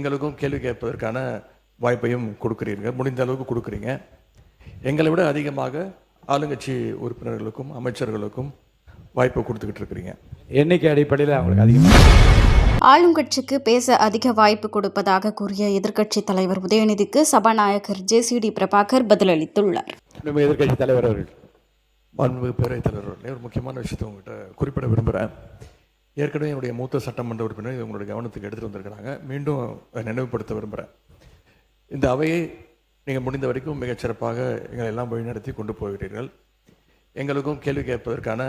எங்களுக்கும் கேள்வி கேட்பதற்கான வாய்ப்பையும் கொடுக்குறீர்கள், முடிந்த அளவுக்கு கொடுக்குறீங்க. எங்களை விட அதிகமாக ஆளுங்கட்சி உறுப்பினர்களுக்கும் அமைச்சர்களுக்கும் வாய்ப்பு கொடுத்துக்கிட்டு இருக்கிறீங்க. எண்ணிக்கை அடிப்படையில் அவங்களுக்கு அதிகமாக ஆளுங்கட்சிக்கு பேச அதிக வாய்ப்பு கொடுப்பதாக கூறிய எதிர்க்கட்சி தலைவர் உதயநிதிக்கு சபாநாயகர் ஜே.சி.டி. பிரபாகர் பதிலளித்துள்ளார். நம்ம எதிர்க்கட்சி தலைவர் அவர்கள், மாண்புமிகு பேரவைத் தலைவர் அவர்களே, ஒரு முக்கியமான விஷயத்தை உங்கள்கிட்ட குறிப்பிட விரும்புகிறேன். ஏற்கனவே என்னுடைய மூத்த சட்டமன்ற உறுப்பினர் இது உங்களுடைய கவனத்துக்கு எடுத்துகிட்டு வந்திருக்கிறாங்க. மீண்டும் நினைவுபடுத்த விரும்புகிறேன். இந்த அவையை நீங்கள் முடிந்த வரைக்கும் மிகச்சிறப்பாக எங்களை எல்லாம் வழிநடத்தி கொண்டு போகிறீர்கள். எங்களுக்கும் கேள்வி கேட்பதற்கான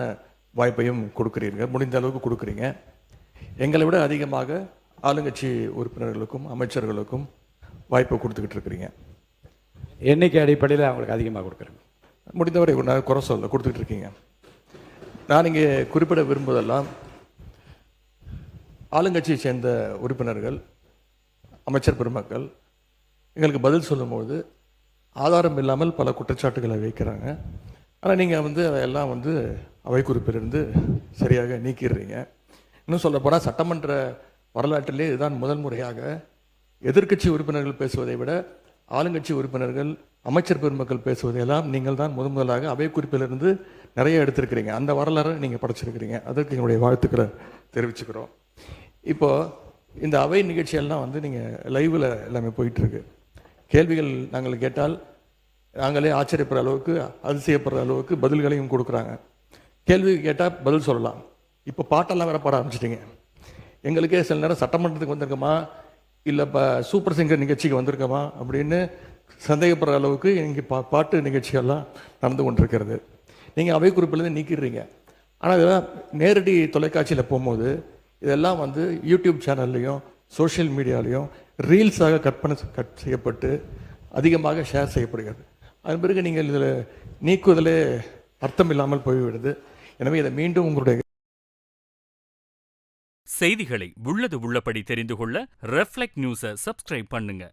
வாய்ப்பையும் கொடுக்குறீர்கள், முடிந்த அளவுக்கு கொடுக்குறீங்க. எங்களை விட அதிகமாக ஆளுங்கட்சி உறுப்பினர்களுக்கும் அமைச்சர்களுக்கும் வாய்ப்பு கொடுத்துக்கிட்டு இருக்கிறீங்க. எண்ணிக்கை அடிப்படையில் அவங்களுக்கு அதிகமாக கொடுக்குறேன். முடிந்தவரை நான் குறை சொல்ல கொடுத்துக்கிட்டு இருக்கீங்க. நான் இங்கே குறிப்பிட விரும்புவதெல்லாம் ஆளுங்கட்சியை சேர்ந்த உறுப்பினர்கள், அமைச்சர் பெருமக்கள் எங்களுக்கு பதில் சொல்லும்போது ஆதாரம் இல்லாமல் பல குற்றச்சாட்டுகளை வைக்கிறாங்க. ஆனால் நீங்கள் அதையெல்லாம் அவை குறிப்பிலிருந்து சரியாக நீக்கிடுறீங்க. இன்னும் சொல்லப்போனால் சட்டமன்ற வரலாற்றிலே இதுதான் முதல் முறையாக எதிர்க்கட்சி உறுப்பினர்கள் பேசுவதை விட ஆளுங்கட்சி உறுப்பினர்கள் அமைச்சர் பெருமக்கள் பேசுவதையெல்லாம் நீங்கள் தான் முதலாக அவை குறிப்பிலிருந்து நிறைய எடுத்திருக்கிறீங்க. அந்த வரலாறு நீங்கள் படைச்சிருக்கிறீங்க. அதற்கு எங்களுடைய வாழ்த்துக்களை தெரிவிச்சுக்கிறோம். இப்போது இந்த அவை நிகழ்ச்சியெல்லாம் நீங்கள் லைவில் எல்லாமே போயிட்டுருக்கு. கேள்விகள் நாங்கள் கேட்டால் நாங்களே ஆச்சரியப்படுற அளவுக்கு, அதிசயப்படுற அளவுக்கு பதில்களையும் கொடுக்குறாங்க. கேள்வி கேட்டால் பதில் சொல்லலாம். இப்போ பாட்டெல்லாம் வேற பாட ஆரம்பிச்சிட்டிங்க. எங்களுக்கே சில நேரம் சட்டமன்றத்துக்கு வந்திருக்கோமா இல்லை இப்போ சூப்பர் சிங்கர் நிகழ்ச்சிக்கு வந்திருக்கோமா அப்படின்னு சந்தேகப்படுற அளவுக்கு இங்கே பாட்டு நிகழ்ச்சிகள்லாம் நடந்து கொண்டிருக்கிறது. நீங்கள் அவை குறிப்பிலேருந்து நீக்கிடுறீங்க. ஆனால் இதெல்லாம் நேரடி தொலைக்காட்சியில் போகும்போது இதெல்லாம் யூடியூப் சேனல்லையும் சோஷியல் மீடியாலையும் ரீல்ஸாக கட் செய்யப்பட்டு அதிகமாக ஷேர் செய்யப்படுகிறது. அதன் பிறகு நீங்கள் இதில் நீக்குவதிலே அர்த்தம் இல்லாமல் போய்விடுது. எனவே இதை மீண்டும் உங்களுடைய செய்திகளை உள்ளது உள்ளபடி தெரிந்து கொள்ள ரெஃப்ளெக்ட் நியூஸை சப்ஸ்கிரைப் பண்ணுங்க.